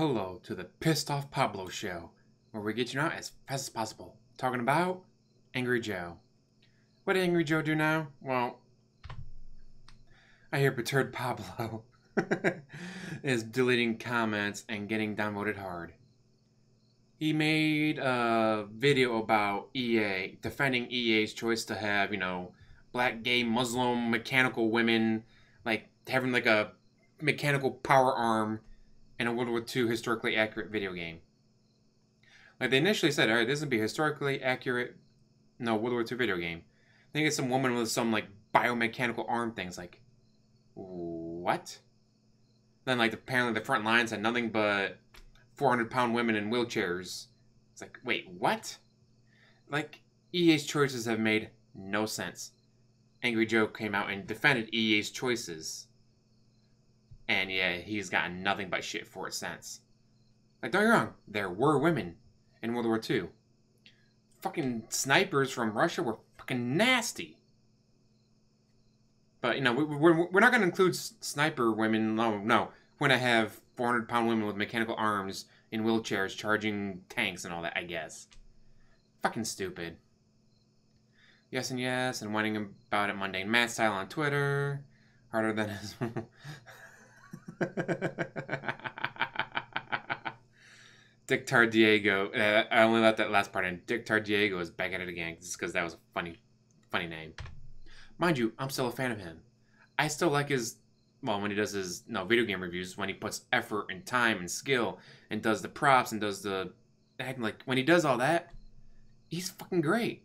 Hello to the Pissed Off Pablo show, where we get you out as fast as possible. Talking about Angry Joe. What did Angry Joe do now? Well, I hear perturbed Pablo is deleting comments and getting downvoted hard. He made a video about EA, defending EA's choice to have, black, gay, Muslim, mechanical women, like, having like a mechanical power arm in a World War II historically accurate video game. Like, they initially said, alright, this would be historically accurate, World War II video game. Then you get some woman with some, like, biomechanical arm things, like, what? Then, like, apparently the front lines had nothing but 400-pound women in wheelchairs. It's like, wait, what? Like, EA's choices have made no sense. Angry Joe came out and defended EA's choices. And yeah, he's gotten nothing but shit for it since. Like, don't get me wrong, there were women in World War II. Fucking snipers from Russia were fucking nasty. But, we're not going to include sniper women. No. We're going to have 400-pound women with mechanical arms in wheelchairs charging tanks and all that, I guess. Fucking stupid. Yes, and whining about it mundane Matt style on Twitter. Harder than his... Dick Tardiego. I only let that last part in. Dick Tardiego is back at it again, just because that was a funny name. Mind you, I'm still a fan of him. I still like his, when he does his video game reviews, when he puts effort and time and skill and does the props and does the acting, like when he does all that, he's fucking great.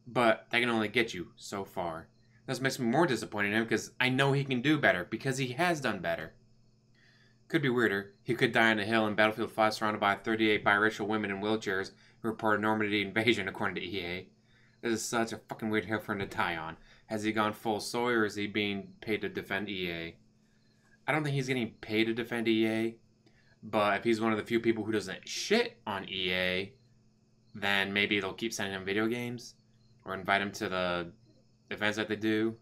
But that can only get you so far. This makes me more disappointed in him because I know he can do better because he has done better. Could be weirder. He could die on a hill in Battlefield 5 surrounded by 38 biracial women in wheelchairs who were part of Normandy invasion, according to EA. This is such a fucking weird hill for him to die on. Has he gone full soy or is he being paid to defend EA? I don't think he's getting paid to defend EA. But if he's one of the few people who doesn't shit on EA, then maybe they'll keep sending him video games. Or invite him to the events that they do.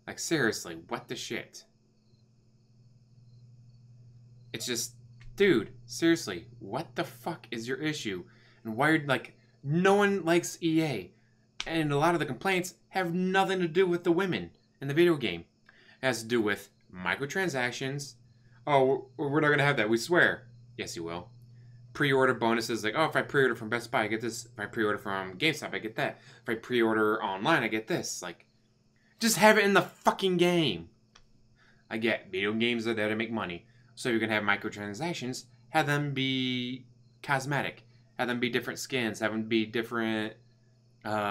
Like, seriously, what the shit? It's just, dude, seriously, what the fuck is your issue? And why are, no one likes EA. And a lot of the complaints have nothing to do with the women in the video game. It has to do with microtransactions. Oh, we're not going to have that, we swear. Yes, you will. Pre-order bonuses, like, oh, if I pre-order from Best Buy, I get this. If I pre-order from GameStop, I get that. If I pre-order online, I get this. Like, just have it in the fucking game. I get video games are there to make money. So you can have microtransactions, have them be cosmetic, have them be different skins, have them be different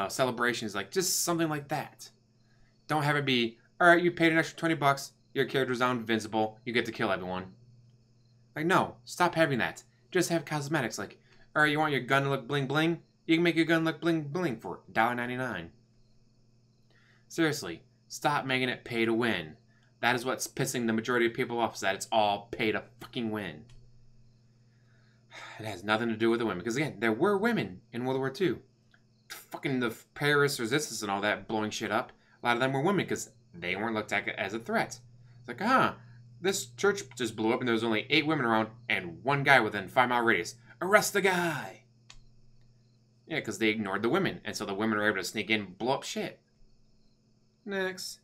celebrations, like just something like that. Don't have it be, alright, you paid an extra $20, your character's now invincible, you get to kill everyone. Like, no, stop having that. Just have cosmetics, like, alright, you want your gun to look bling bling? You can make your gun look bling bling for $1.99. Seriously, stop making it pay to win. That is what's pissing the majority of people off, is that it's all pay to fucking win. It has nothing to do with the women, because again, there were women in World War II. Fucking the Paris resistance and all that blowing shit up, a lot of them were women, because they weren't looked at as a threat. It's like, this church just blew up and there was only 8 women around and 1 guy within 5-mile radius. Arrest the guy! Yeah, because they ignored the women. And so the women were able to sneak in and blow up shit. Next.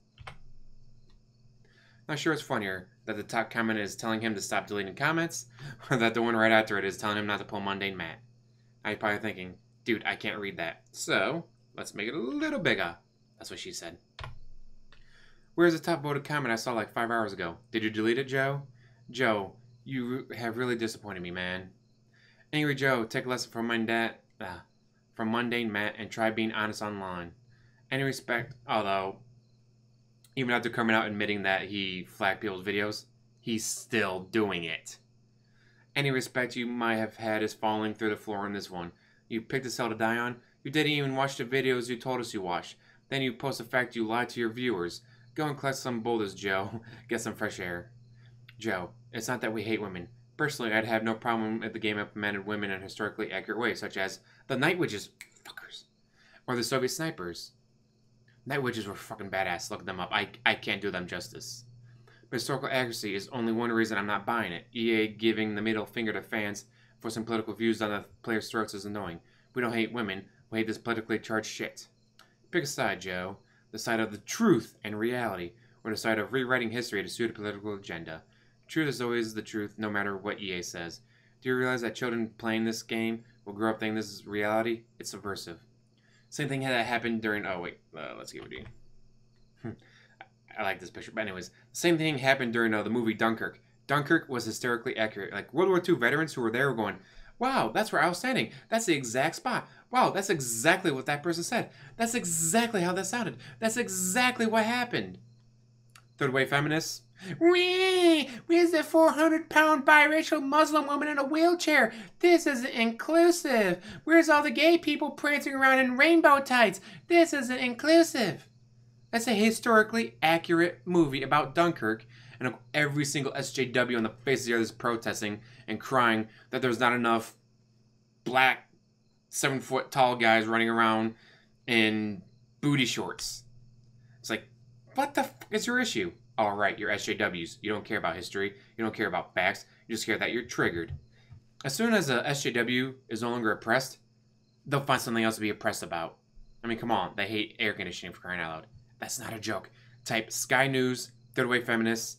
Not sure it's funnier that the top comment is telling him to stop deleting comments, or that the one right after it is telling him not to pull mundane Matt. Now you're probably thinking, dude, I can't read that. So, let's make it a little bigger. That's what she said. Where's the top voted comment I saw like 5 hours ago? Did you delete it, Joe? Joe, you have really disappointed me, man. Angry Joe, take a lesson from mundane Matt and try being honest online. Any respect, although, even after coming out admitting that he flagged people's videos, he's still doing it. Any respect you might have had is falling through the floor in this one. You picked a hill to die on. You didn't even watch the videos you told us you watched. Then you post the fact you lied to your viewers. Go and collect some boulders, Joe. Get some fresh air. Joe, it's not that we hate women. Personally, I'd have no problem if the game implemented women in historically accurate ways, such as the Night Witches, fuckers, or the Soviet snipers. Night Witches were fucking badass. Look them up. I can't do them justice. But historical accuracy is only one reason I'm not buying it. EA giving the middle finger to fans for some political views on the players' throats is annoying. We don't hate women, we hate this politically charged shit. Pick a side, Joe. The side of the truth and reality, or the side of rewriting history to suit a political agenda. Truth is always the truth, no matter what EA says. Do you realize that children playing this game will grow up thinking this is reality? It's subversive. Same thing that happened during... Oh, wait. Let's give it to you. I like this picture. But anyways, the same thing happened during the movie Dunkirk. Dunkirk was hysterically accurate. Like, World War II veterans who were there were going, wow, that's where I was standing. That's the exact spot. Wow, that's exactly what that person said. That's exactly how that sounded. That's exactly what happened. Third wave feminists. Wee! Where's the 400-pound biracial Muslim woman in a wheelchair? This isn't inclusive. Where's all the gay people prancing around in rainbow tights? This isn't inclusive. That's a historically accurate movie about Dunkirk, and every single SJW on the face of the earth is protesting and crying that there's not enough black 7-foot-tall guys running around in booty shorts. It's like, what the f is your issue? All right, you're SJWs. You don't care about history. You don't care about facts. You just care that you're triggered. As soon as a SJW is no longer oppressed, they'll find something else to be oppressed about. I mean, come on. They hate air conditioning, for crying out loud. That's not a joke. Type Sky News, third wave feminists,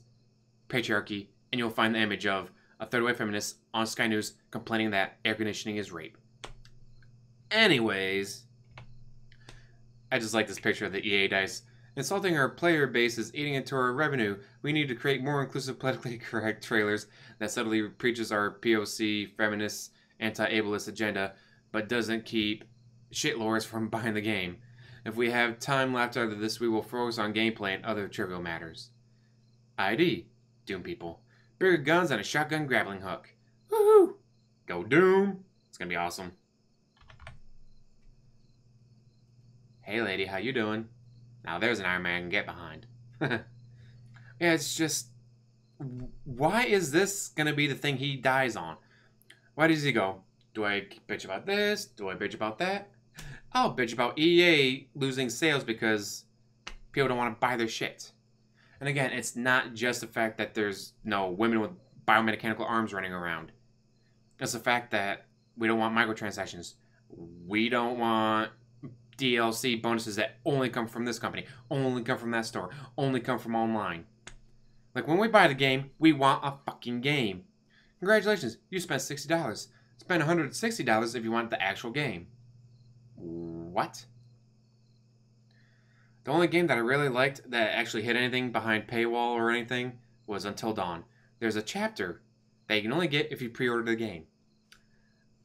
patriarchy, and you'll find the image of a third wave feminist on Sky News complaining that air conditioning is rape. Anyways, I just like this picture of the EA dice. Insulting our player base is eating into our revenue. We need to create more inclusive, politically correct trailers that subtly preaches our POC, feminist, anti-ableist agenda, but doesn't keep shitlords from buying the game. If we have time left after this, we will focus on gameplay and other trivial matters. ID. Doom people. Bigger guns and a shotgun grappling hook. Woohoo! Go Doom! It's gonna be awesome. Hey lady, how you doing? Now there's an Iron Man I can get behind. Yeah, it's just... Why is this gonna be the thing he dies on? Why does he go, do I bitch about this? Do I bitch about that? I'll bitch about EA losing sales because people don't want to buy their shit. And again, it's not just the fact that there's no women with biomechanical arms running around. It's the fact that we don't want microtransactions. We don't want DLC bonuses that only come from this company, only come from that store, only come from online. Like, when we buy the game, we want a fucking game. Congratulations, you spent $60. Spend $160 if you want the actual game. What? The only game that I really liked that actually hit anything behind paywall or anything was Until Dawn. There's a chapter that you can only get if you pre-order the game.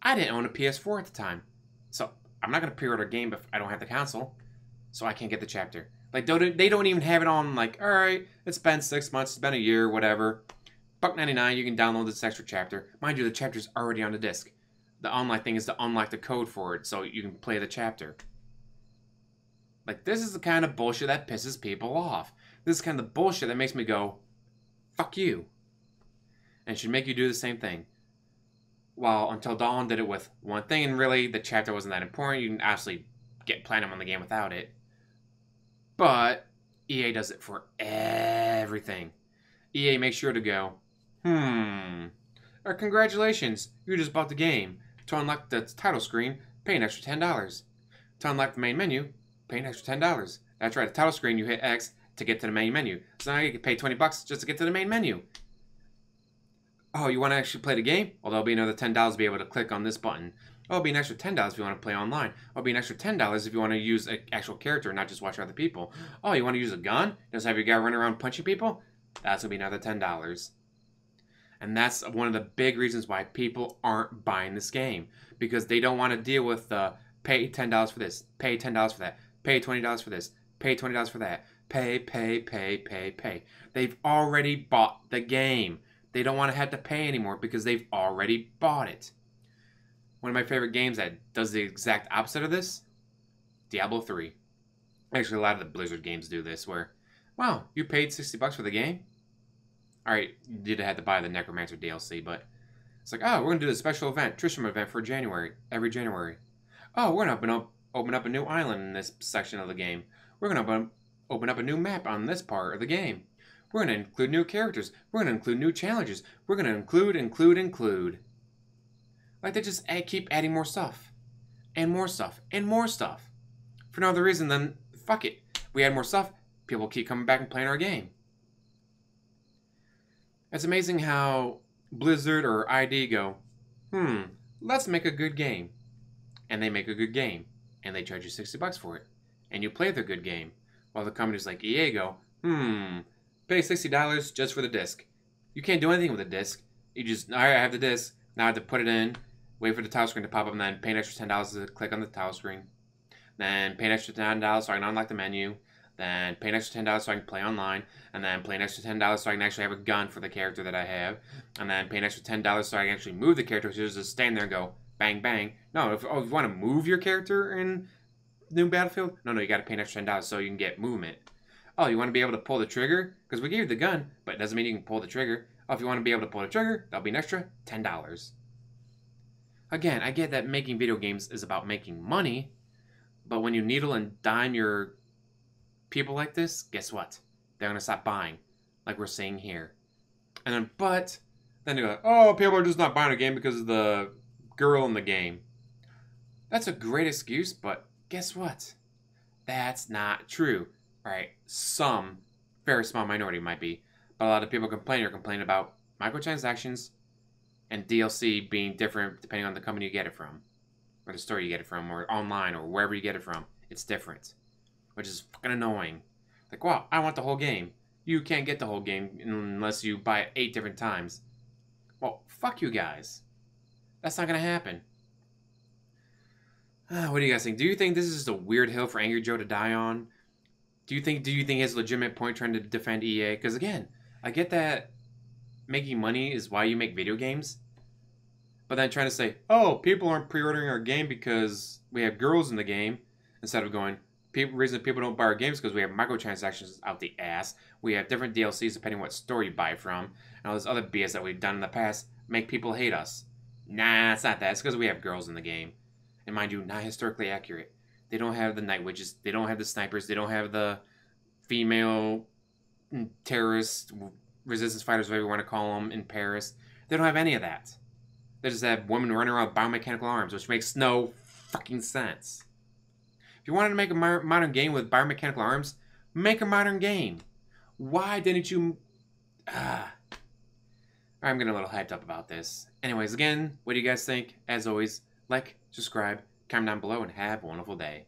I didn't own a PS4 at the time, so I'm not going to pre-order a game if I don't have the console, so I can't get the chapter. Like, they don't even have it on, like, alright, it's been 6 months, it's been a year, whatever. $1.99, you can download this extra chapter. Mind you, the chapter's already on the disc. The unlock thing is to unlock the code for it so you can play the chapter. Like, this is the kind of bullshit that pisses people off. This is kind of the bullshit that makes me go, fuck you. And it should make you do the same thing. While Until Dawn did it with one thing, and really, the chapter wasn't that important. You can actually get platinum on the game without it. But EA does it for everything. EA makes sure to go, congratulations, you just bought the game. To unlock the title screen, pay an extra $10. To unlock the main menu, pay an extra $10. That's right, the title screen, you hit X to get to the main menu. So now you can pay $20 just to get to the main menu. Oh, you want to actually play the game? Well, there'll be another $10 to be able to click on this button. Oh, it'll be an extra $10 if you want to play online. Oh, it'll be an extra $10 if you want to use an actual character and not just watch other people. Oh, you want to use a gun? Just have your guy run around punching people? That's going to be another $10. And that's one of the big reasons why people aren't buying this game. Because they don't want to deal with the pay $10 for this, pay $10 for that, pay $20 for this, pay $20 for that, pay. They've already bought the game. They don't want to have to pay anymore because they've already bought it. One of my favorite games that does the exact opposite of this, Diablo 3. Actually, a lot of the Blizzard games do this where, wow, you paid $60 for the game? Alright, you did have to buy the Necromancer DLC, but it's like, oh, we're going to do the special event, Tristram event for January, every January. Oh, we're going to open up a new island in this section of the game. We're going to open up a new map on this part of the game. We're going to include new characters. We're going to include new challenges. We're going to include. Like they just keep adding more stuff. And more stuff. And more stuff. For no other reason than, fuck it. We add more stuff, people keep coming back and playing our game. It's amazing how Blizzard or ID go, let's make a good game. And they make a good game. And they charge you $60 for it. And you play their good game. While the companies like EA go, pay $60 just for the disc. You can't do anything with the disc. You just, alright, I have the disc. Now I have to put it in, wait for the title screen to pop up, and then pay an extra $10 to click on the title screen. Then pay an extra $10 so I can unlock the menu. Then pay an extra $10 so I can play online. And then pay an extra $10 so I can actually have a gun for the character that I have. And then pay an extra $10 so I can actually move the character, so just stand there and go, bang, bang. No, if you want to move your character in new Battlefield, no, you got to pay an extra $10 so you can get movement. Oh, you want to be able to pull the trigger? Because we gave you the gun, but it doesn't mean you can pull the trigger. Oh, if you want to be able to pull the trigger, that'll be an extra $10. Again, I get that making video games is about making money, but when you needle and dime your people like this, guess what? They're going to stop buying, like we're saying here. And then, but, then they go like, oh, people are just not buying a game because of the girl in the game. That's a great excuse, but guess what? That's not true. Alright, some very small minority might be, but a lot of people complain about microtransactions and DLC being different depending on the company you get it from, or the store you get it from, or online, or wherever you get it from. It's different, which is fucking annoying. Like, wow, I want the whole game. You can't get the whole game unless you buy it 8 different times. Well, fuck you guys. That's not gonna happen. What do you guys think? Do you think this is just a weird hill for Angry Joe to die on? Do you think he has a legitimate point trying to defend EA? Because again, I get that making money is why you make video games. But then trying to say, oh, people aren't pre-ordering our game because we have girls in the game. Instead of going, reason people don't buy our games because we have microtransactions out the ass. We have different DLCs depending on what store you buy from. And all this other BS that we've done in the past make people hate us. Nah, it's not that. It's because we have girls in the game. And mind you, not historically accurate. They don't have the night witches. They don't have the snipers. They don't have the female terrorist resistance fighters, whatever you want to call them, in Paris. They don't have any of that. They just have women running around with biomechanical arms, which makes no fucking sense. If you wanted to make a modern game with biomechanical arms, make a modern game. Why didn't you... I'm getting a little hyped up about this. Anyways, again, what do you guys think? As always, like, subscribe, comment down below, and have a wonderful day.